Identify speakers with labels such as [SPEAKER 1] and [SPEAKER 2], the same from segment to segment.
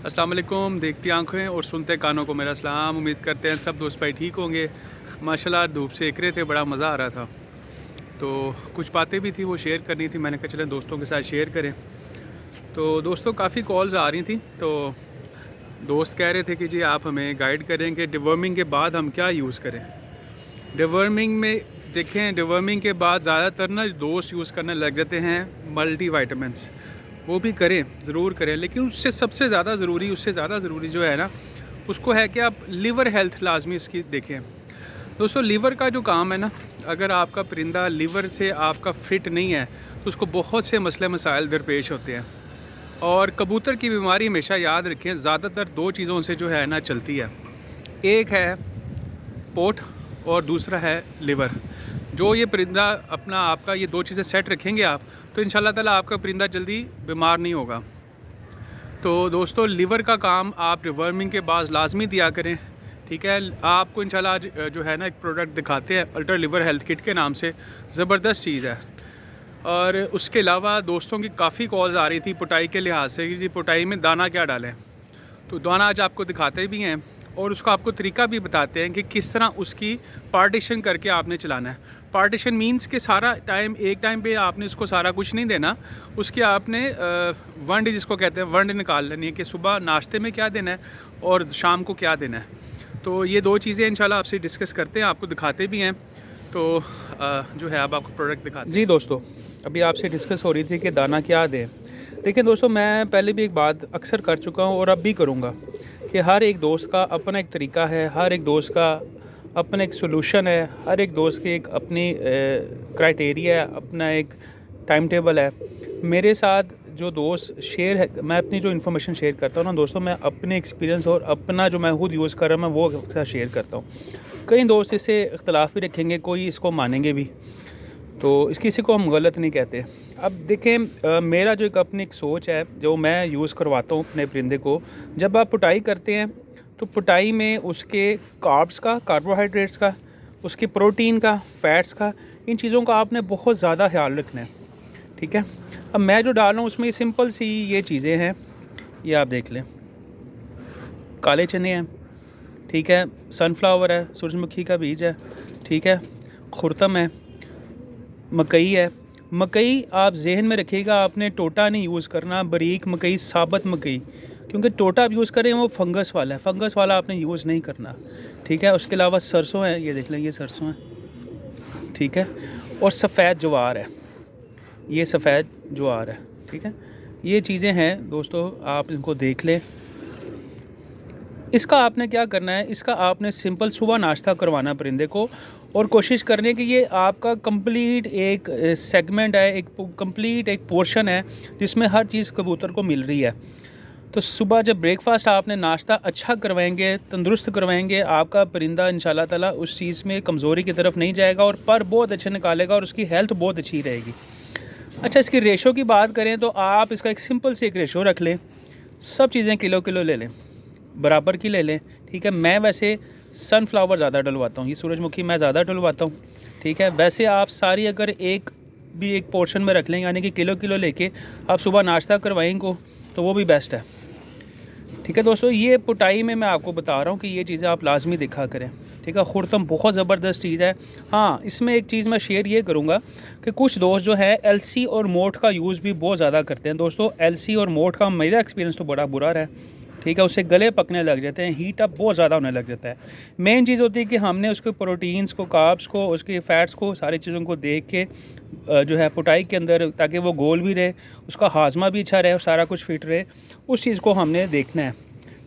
[SPEAKER 1] अस्सलाम वालेकुम। देखती आंखें और सुनते कानों को मेरा सलाम। उम्मीद करते हैं सब दोस्त भाई ठीक होंगे। माशाल्लाह धूप से सेक रहे थे, बड़ा मज़ा आ रहा था। तो कुछ बातें भी थी वो शेयर करनी थी, मैंने कहा चलें दोस्तों के साथ शेयर करें। तो दोस्तों काफ़ी कॉल्स आ रही थी, तो दोस्त कह रहे थे कि जी आप हमें गाइड करें कि डिवर्मिंग के बाद हम क्या यूज़ करें। डिवर्मिंग में देखें, डिवर्मिंग के बाद ज़्यादातर ना दोस्त यूज़ करने लग जाते हैं मल्टी वाइटामिन्स। वो भी करें, ज़रूर करें, लेकिन उससे सबसे ज़्यादा ज़रूरी, उससे ज़्यादा ज़रूरी जो है ना, उसको है कि आप लिवर हेल्थ लाजमी इसकी देखें। दोस्तों लीवर का जो काम है ना, अगर आपका परिंदा लीवर से आपका फिट नहीं है तो उसको बहुत से मसले मसाइल दरपेश होते हैं। और कबूतर की बीमारी हमेशा याद रखें, ज़्यादातर दो चीज़ों से जो है ना चलती है। एक है पोट और दूसरा है लिवर। जो ये परिंदा अपना आपका ये दो चीज़ें सेट रखेंगे आप, तो इंशाल्लाह ताला आपका परिंदा जल्दी बीमार नहीं होगा। तो दोस्तों लिवर का काम आप डिवर्मिंग के बाद लाजमी दिया करें, ठीक है। आपको इंशाल्लाह आज जो है ना एक प्रोडक्ट दिखाते हैं अल्ट्रा लिवर हेल्थ किट के नाम से, ज़बरदस्त चीज़ है। और उसके अलावा दोस्तों की काफ़ी कॉल्स आ रही थी पुटाई के लिहाज से कि जी पुटाई में दाना क्या डालें। तो दाना आज आपको दिखाते भी हैं और उसका आपको तरीका भी बताते हैं कि किस तरह उसकी पार्टीशन करके आपने चलाना है। पार्टीशन मींस कि सारा टाइम एक टाइम पे आपने उसको सारा कुछ नहीं देना। उसकी आपने वंड जिसको कहते हैं वंड निकाल लेनी है कि सुबह नाश्ते में क्या देना है और शाम को क्या देना है। तो ये दो चीज़ें इंशाल्लाह आपसे डिस्कस करते हैं, आपको दिखाते भी हैं। तो जो है अब आपको प्रोडक्ट दिखाते हैं। जी दोस्तों, अभी आपसे डिस्कस हो रही थी कि दाना क्या दें। देखिए दोस्तों, मैं पहले भी एक बात अक्सर कर चुका हूँ और अब भी करूँगा कि हर एक दोस्त का अपना एक तरीका है, हर एक दोस्त का अपना एक सोल्यूशन है, हर एक दोस्त की एक अपनी क्राइटेरिया है, अपना एक टाइम टेबल है। मेरे साथ जो दोस्त शेयर है, मैं अपनी जो इन्फॉर्मेशन शेयर करता हूँ ना दोस्तों, मैं अपने एक्सपीरियंस और अपना जो मैं खुद यूज़ कर रहा हूँ मैं वो अक्सर शेयर करता हूँ। कई दोस्त इससे इख्तलाफ भी रखेंगे, कोई इसको मानेंगे भी, तो इस किसी को हम गलत नहीं कहते। अब देखें, मेरा जो एक अपनी एक सोच है जो मैं यूज़ करवाता हूँ अपने परिंदे को। जब आप पुटाई करते हैं तो पुटाई में उसके कार्ब्स का, कार्बोहाइड्रेट्स का, उसके प्रोटीन का, फैट्स का, इन चीज़ों का आपने बहुत ज़्यादा ख्याल रखना है, ठीक है। अब मैं जो डाल रहा हूँ उसमें सिंपल सी ये चीज़ें हैं, ये आप देख लें। काले चने हैं, ठीक है, सनफ्लावर है, सूरजमुखी का बीज है, ठीक है, खुरतम है, मकई है। मकई आप जहन में रखिएगा, आपने टोटा नहीं यूज़ करना, बारीक मकई, साबुत मकई, क्योंकि टोटा आप यूज़ करें वो फंगस वाला है, फंगस वाला आपने यूज़ नहीं करना, ठीक है। उसके अलावा सरसों है, ये देख लें, ये सरसों है, ठीक है। और सफ़ेद ज्वार है, ये सफ़ेद ज्वार है, ठीक है। ये चीज़ें हैं दोस्तों, आप इनको देख लें। इसका आपने क्या करना है, इसका आपने सिंपल सुबह नाश्ता करवाना परिंदे को, और कोशिश करनी है कि ये आपका कंप्लीट एक सेगमेंट है, एक कंप्लीट एक पोर्शन है जिसमें हर चीज़ कबूतर को मिल रही है। तो सुबह जब ब्रेकफास्ट आपने नाश्ता अच्छा करवाएंगे, तंदुरुस्त करवाएंगे, आपका परिंदा इंशाल्लाह ताला उस चीज़ में कमज़ोरी की तरफ नहीं जाएगा और पर बहुत अच्छे निकालेगा और उसकी हेल्थ बहुत अच्छी रहेगी। अच्छा, इसकी रेशो की बात करें तो आप इसका एक सिंपल से एक रेशो रख लें। सब चीज़ें किलो किलो ले लें, बराबर की ले लें, ठीक है। मैं वैसे सनफ्लावर ज़्यादा डलवाता हूँ, ये सूरजमुखी मैं ज़्यादा डलवाता हूँ, ठीक है। वैसे आप सारी अगर एक भी एक पोर्शन में रख लें, यानी कि किलो किलो लेके आप सुबह नाश्ता करवाएंगे तो वो भी बेस्ट है, ठीक है। दोस्तों, ये पुटाई में मैं आपको बता रहा हूँ कि ये चीज़ें आप लाजमी दिखा करें, ठीक है। खुरतम बहुत ज़बरदस्त चीज़ है। हाँ, इसमें एक चीज़ मैं शेयर ये करूँगा कि कुछ दोस्त जो है एलसी और मोट का यूज़ भी बहुत ज़्यादा करते हैं। दोस्तों, एलसी और मोट का मेरा एक्सपीरियंस तो बड़ा बुरा रहा है, ठीक है। उससे गले पकने लग जाते हैं, हीट अप बहुत ज़्यादा होने लग जाता है। मेन चीज़ होती है कि हमने उसके प्रोटीन्स को, कार्ब्स को, उसके फ़ैट्स को, सारी चीज़ों को देख के जो है पुटाई के अंदर, ताकि वो गोल भी रहे, उसका हाजमा भी अच्छा रहे और सारा कुछ फिट रहे, उस चीज़ को हमने देखना है,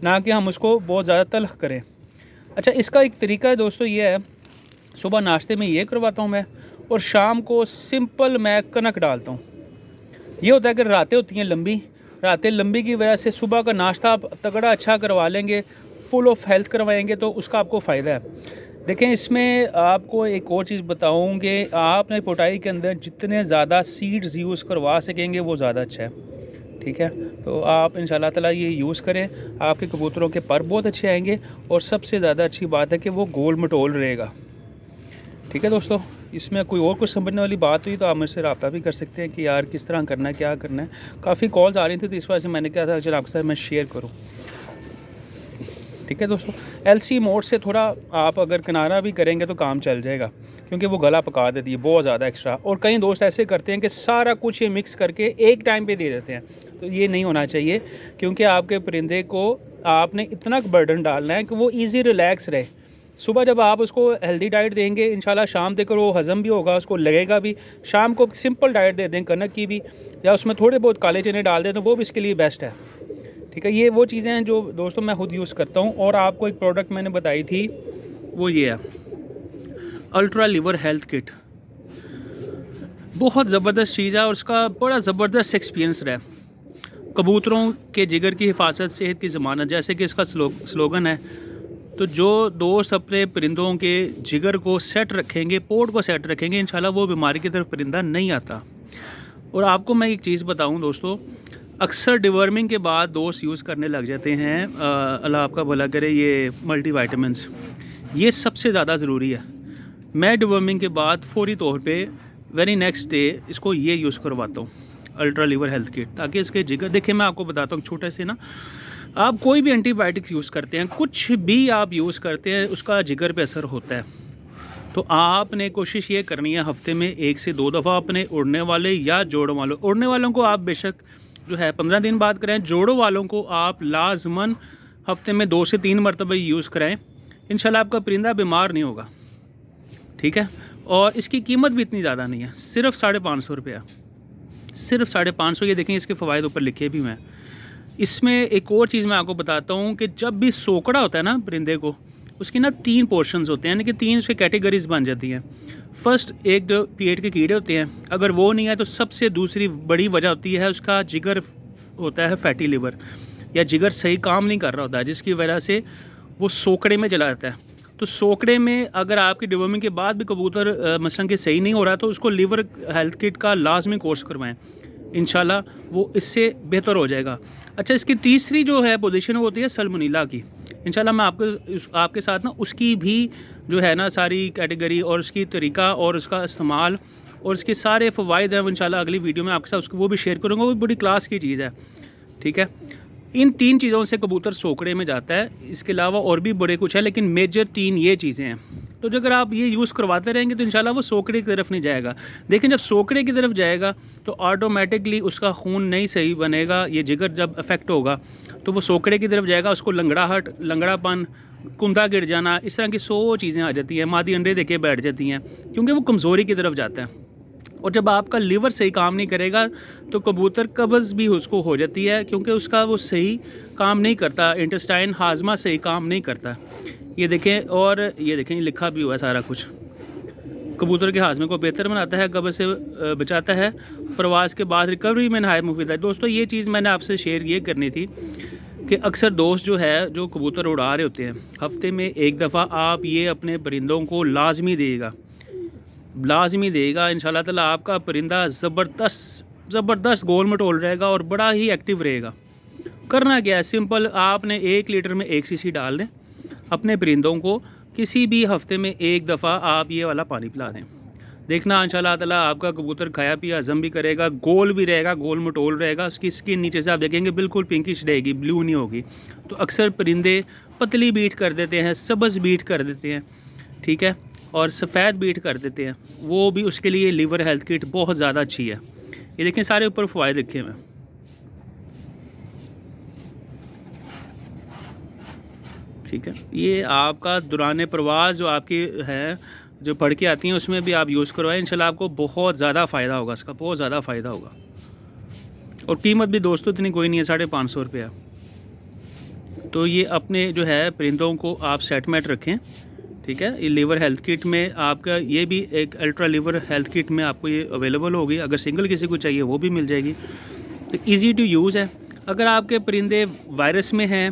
[SPEAKER 1] ना कि हम उसको बहुत ज़्यादा तल्ख करें। अच्छा, इसका एक तरीका है दोस्तों, ये है, सुबह नाश्ते में ये करवाता हूँ मैं, और शाम को सिंपल मैं कनक डालता हूँ। ये होता है कि रातें होती हैं लंबी, रातें लंबी की वजह से सुबह का नाश्ता आप तगड़ा अच्छा करवा लेंगे, फुल ऑफ हेल्थ करवाएंगे तो उसका आपको फ़ायदा है। देखें, इसमें आपको एक और चीज़ बताऊँ कि आपने पोटाई के अंदर जितने ज़्यादा सीड्स यूज़ करवा सकेंगे वो ज़्यादा अच्छा है, ठीक है। तो आप इंशाल्लाह ताला ये यूज़ करें, आपके कबूतरों के पर बहुत अच्छे आएंगे और सबसे ज़्यादा अच्छी बात है कि वो गोल मटोल रहेगा, ठीक है। दोस्तों, इसमें कोई और कुछ समझने वाली बात हुई तो आप मुझसे रब्ता भी कर सकते हैं कि यार किस तरह करना है, क्या करना है। काफ़ी कॉल्स आ रही थी तो इस वजह से मैंने कहा था चलो आपके साथ मैं शेयर करूँ। ठीक है दोस्तों, LC मोड से थोड़ा आप अगर किनारा भी करेंगे तो काम चल जाएगा, क्योंकि वो गला पका देती है बहुत ज़्यादा एक्स्ट्रा। और कई दोस्त ऐसे करते हैं कि सारा कुछ ये मिक्स करके एक टाइम पे दे देते हैं, तो ये नहीं होना चाहिए, क्योंकि आपके परिंदे को आपने इतना बर्डन डालना है कि वो ईज़ी रिलैक्स रहे। सुबह जब आप उसको हेल्दी डाइट देंगे, इंशाल्लाह शाम तक वो हज़म भी होगा, उसको लगेगा भी। शाम को सिंपल डाइट दे दें कनक की भी, या उसमें थोड़े बहुत काले चने डाल दें तो वो भी इसके लिए बेस्ट है। ठीक है, ये वो चीज़ें हैं जो दोस्तों मैं खुद यूज़ करता हूँ। और आपको एक प्रोडक्ट मैंने बताई थी, वो ये है अल्ट्रा लिवर हेल्थ किट। बहुत ज़बरदस्त चीज़ है और उसका बड़ा ज़बरदस्त एक्सपीरियंस रहा है। कबूतरों के जिगर की हिफाजत सेहत की ज़मानत, जैसे कि इसका स्लोगन है। तो जो दोस्त अपने परिंदों के जिगर को सेट रखेंगे, पोर्ट को सेट रखेंगे, इंशाल्लाह वो बीमारी की तरफ परिंदा नहीं आता। और आपको मैं एक चीज़ बताऊं दोस्तों, अक्सर डिवर्मिंग के बाद दोस्त यूज़ करने लग जाते हैं, अल्लाह आपका भला करे, ये मल्टीविटामिन्स। ये सबसे ज़्यादा ज़रूरी है। मैं डिवर्मिंग के बाद फौरी तौर पे वेरी नेक्स्ट डे इसको ये यूज़ करवाता हूँ, अल्ट्रा लिवर हेल्थ किट, ताकि इसके जिगर, देखिए मैं आपको बताता हूँ छोटे से ना, आप कोई भी एंटीबायोटिक्स यूज़ करते हैं, कुछ भी आप यूज़ करते हैं, उसका जिगर पे असर होता है। तो आपने कोशिश ये करनी है हफ्ते में 1 से 2 दफ़ा अपने उड़ने वाले या जोड़ों वालों, उड़ने वालों को आप बेशक जो है 15 दिन बाद कराएं, जोड़ों वालों को आप लाजमन हफ्ते में 2 से 3 मरतबा यूज़ कराएं। इंशाल्लाह आपका परिंदा बीमार नहीं होगा। ठीक है, और इसकी कीमत भी इतनी ज़्यादा नहीं है, सिर्फ 550 रुपया, सिर्फ 550। ये देखें, इसके फ़वाइद ऊपर लिखे भी हुए हैं। इसमें एक और चीज़ मैं आपको बताता हूँ कि जब भी सोकड़ा होता है ना परिंदे को, उसकी ना 3 पोर्शंस होते हैं, यानी कि 3 उसकी कैटेगरीज बन जाती हैं। फर्स्ट, एक जो पेट के कीड़े होते हैं, अगर वो नहीं है तो सबसे दूसरी बड़ी वजह होती है उसका जिगर होता है फैटी लिवर, या जिगर सही काम नहीं कर रहा होता है, जिसकी वजह से वो सोकड़े में चला जाता है। तो सोकड़े में अगर आपकी डिवर्मिंग के बाद भी कबूतर मसलन के सही नहीं हो रहा, तो उसको लिवर हेल्थ किट का लाजमी कोर्स करवाएं, इंशाल्लाह वो इससे बेहतर हो जाएगा। अच्छा, इसकी तीसरी जो है पोजीशन वो होती है सल्मोनेला की। इंशाल्लाह मैं आपके साथ ना उसकी भी जो है ना सारी कैटेगरी और उसकी तरीका और उसका इस्तेमाल और उसके सारे फ़वाइद हैं, वो इंशाल्लाह अगली वीडियो में आपके साथ उसको वो भी शेयर करूँगा। वो बड़ी क्लास की चीज़ है। ठीक है, इन 3 चीज़ों से कबूतर सोकड़े में जाता है। इसके अलावा और भी बड़े कुछ है, लेकिन मेजर 3 ये चीज़ें हैं। तो अगर आप ये यूज़ करवाते रहेंगे तो इंशाल्लाह वो सोकड़े की तरफ नहीं जाएगा। देखें, जब सोकड़े की तरफ जाएगा तो ऑटोमेटिकली उसका खून नहीं सही बनेगा। ये जिगर जब अफेक्ट होगा तो वो सोकड़े की तरफ जाएगा, उसको लंगड़ाहट, लंगड़ापन, कुंधा गिर जाना, इस तरह की 100 चीज़ें आ जाती हैं। मादी अंडे देके बैठ जाती हैं, क्योंकि वो कमज़ोरी की तरफ जाता है। और जब आपका लिवर सही काम नहीं करेगा तो कबूतर कब्ज़ भी उसको हो जाती है, क्योंकि उसका वो सही काम नहीं करता, इंटेस्टाइन हाजमा सही काम नहीं करता। ये देखें, और ये देखें लिखा भी हुआ है सारा कुछ। कबूतर के हाजमे को बेहतर बनाता है, कब्ज़ से बचाता है, प्रवास के बाद रिकवरी में नहायत मुफीद है। दोस्तों, ये चीज़ मैंने आपसे शेयर ये करनी थी कि अक्सर दोस्त जो है जो कबूतर उड़ा रहे होते हैं, हफ्ते में 1 दफ़ा आप ये अपने परिंदों को लाजमी देगा इंशाल्लाह ताला आपका परिंदा ज़बरदस्त गोल मटोल रहेगा और बड़ा ही एक्टिव रहेगा। करना क्या है, सिंपल, आपने 1 लीटर में 1 सीसी डाल दें। अपने परिंदों को किसी भी हफ्ते में 1 दफ़ा आप ये वाला पानी पिला दें। देखना इंशाल्लाह ताला आपका कबूतर खाया पिया हज़म भी करेगा, गोल भी रहेगा, गोल मटोल रहेगा। उसकी स्किन नीचे से आप देखेंगे बिल्कुल पिंकिश रहेगी, ब्लू नहीं होगी। तो अक्सर परिंदे पतली बीट कर देते हैं, सब्ज़ बीट कर देते हैं, ठीक है, और सफ़ेद बीट कर देते हैं। वो भी उसके लिए लिवर हेल्थ किट बहुत ज़्यादा अच्छी है। ये देखें, सारे ऊपर फ़वाइद लिखे हुए हैं। ठीक है, ये आपका दौरान प्रवास जो आपकी है, जो पढ़ के आती हैं, उसमें भी आप यूज़ करवाएं। इंशाल्लाह आपको बहुत ज़्यादा फ़ायदा होगा, इसका बहुत ज़्यादा फ़ायदा होगा। और कीमत भी दोस्तों इतनी कोई नहीं है, 550 रुपया। तो ये अपने जो है परिंदों को आप सेटमेट रखें। ठीक है, ये लिवर हेल्थ किट में आपका ये भी एक अल्ट्रा लिवर हेल्थ किट में आपको ये अवेलेबल होगी। अगर सिंगल किसी को चाहिए वो भी मिल जाएगी। तो ईज़ी टू यूज़ है। अगर आपके परिंदे वायरस में हैं,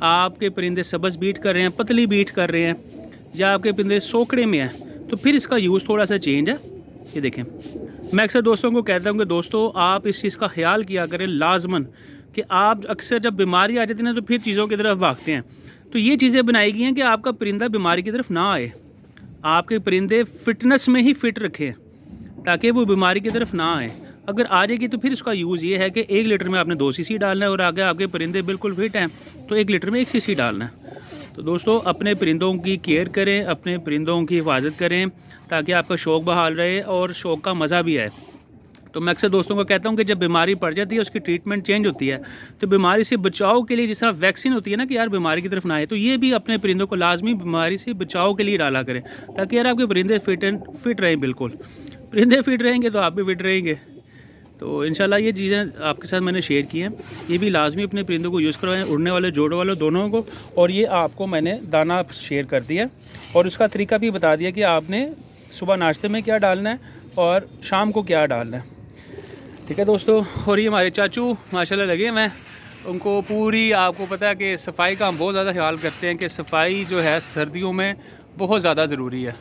[SPEAKER 1] आपके परिंदे सब्ज़ बीट कर रहे हैं, पतली बीट कर रहे हैं, या आपके परिंदे सोकड़े में हैं, तो फिर इसका यूज़ थोड़ा सा चेंज है। ये देखें, मैं अक्सर दोस्तों को कहता हूँ कि दोस्तों आप इस चीज़ का ख्याल किया करें लाजमन, कि आप अक्सर जब बीमारी आ जाती है ना तो फिर चीज़ों की तरफ भागते हैं। तो ये चीज़ें बनाई गई हैं कि आपका परिंदा बीमारी की तरफ ना आए, आपके परिंदे फिटनेस में ही फिट रखें ताकि वो बीमारी की तरफ ना आए। अगर आ जाएगी तो फिर उसका यूज़ ये है कि 1 लीटर में आपने 2 सीसी डालना है, और आगे आपके परिंदे बिल्कुल फिट हैं तो 1 लीटर में 1 सीसी डालना है। तो दोस्तों अपने परिंदों की केयर करें, अपने परिंदों की हिफाजत करें ताकि आपका शौक़ बहाल रहे और शौक़ का मज़ा भी आए। तो मैं अक्सर दोस्तों को कहता हूँ कि जब बीमारी पड़ जाती है उसकी ट्रीटमेंट चेंज होती है, तो बीमारी से बचाव के लिए जिस तरह वैक्सीन होती है ना कि यार बीमारी की तरफ ना आए, तो ये भी अपने परिंदों को लाजमी बीमारी से बचाव के लिए डाला करें ताकि यार आपके परिंदे फिट रहें। बिल्कुल परिंदे फिट रहेंगे तो आप भी फिट रहेंगे। तो इंशाल्लाह ये चीज़ें आपके साथ मैंने शेयर की हैं, ये भी लाजमी अपने परिंदों को यूज़ करवाएं, उड़ने वाले जोड़ों वाले दोनों को। और ये आपको मैंने दाना शेयर कर दिया और उसका तरीका भी बता दिया कि आपने सुबह नाश्ते में क्या डालना है और शाम को क्या डालना है। ठीक है दोस्तों। और ये हमारे चाचू माशाल्लाह लगे हुए हैं, उनको पूरी आपको पता है कि सफाई का हम बहुत ज़्यादा ख्याल करते हैं कि सफाई जो है सर्दियों में बहुत ज़्यादा ज़रूरी है।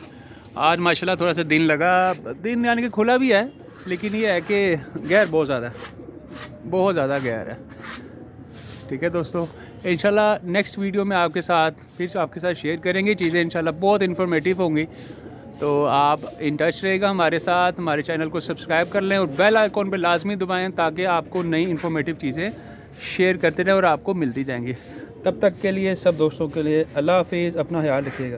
[SPEAKER 1] आज माशाल्लाह थोड़ा सा दिन लगा, दिन यानी कि खुला भी है, लेकिन ये है कि गैर बहुत ज़्यादा गैर है। ठीक है दोस्तों, इंशाल्लाह नेक्स्ट वीडियो में आपके साथ शेयर करेंगे चीज़ें, इंशाल्लाह बहुत इन्फॉर्मेटिव होंगी। तो आप इन टच रहेगा हमारे साथ, हमारे चैनल को सब्सक्राइब कर लें और बेल आइकॉन पे लाजमी दबाएं ताकि आपको नई इन्फॉर्मेटिव चीज़ें शेयर करते रहें और आपको मिलती जाएंगी। तब तक के लिए सब दोस्तों के लिए अल्लाह हाफिज़, अपना ख्याल रखिएगा।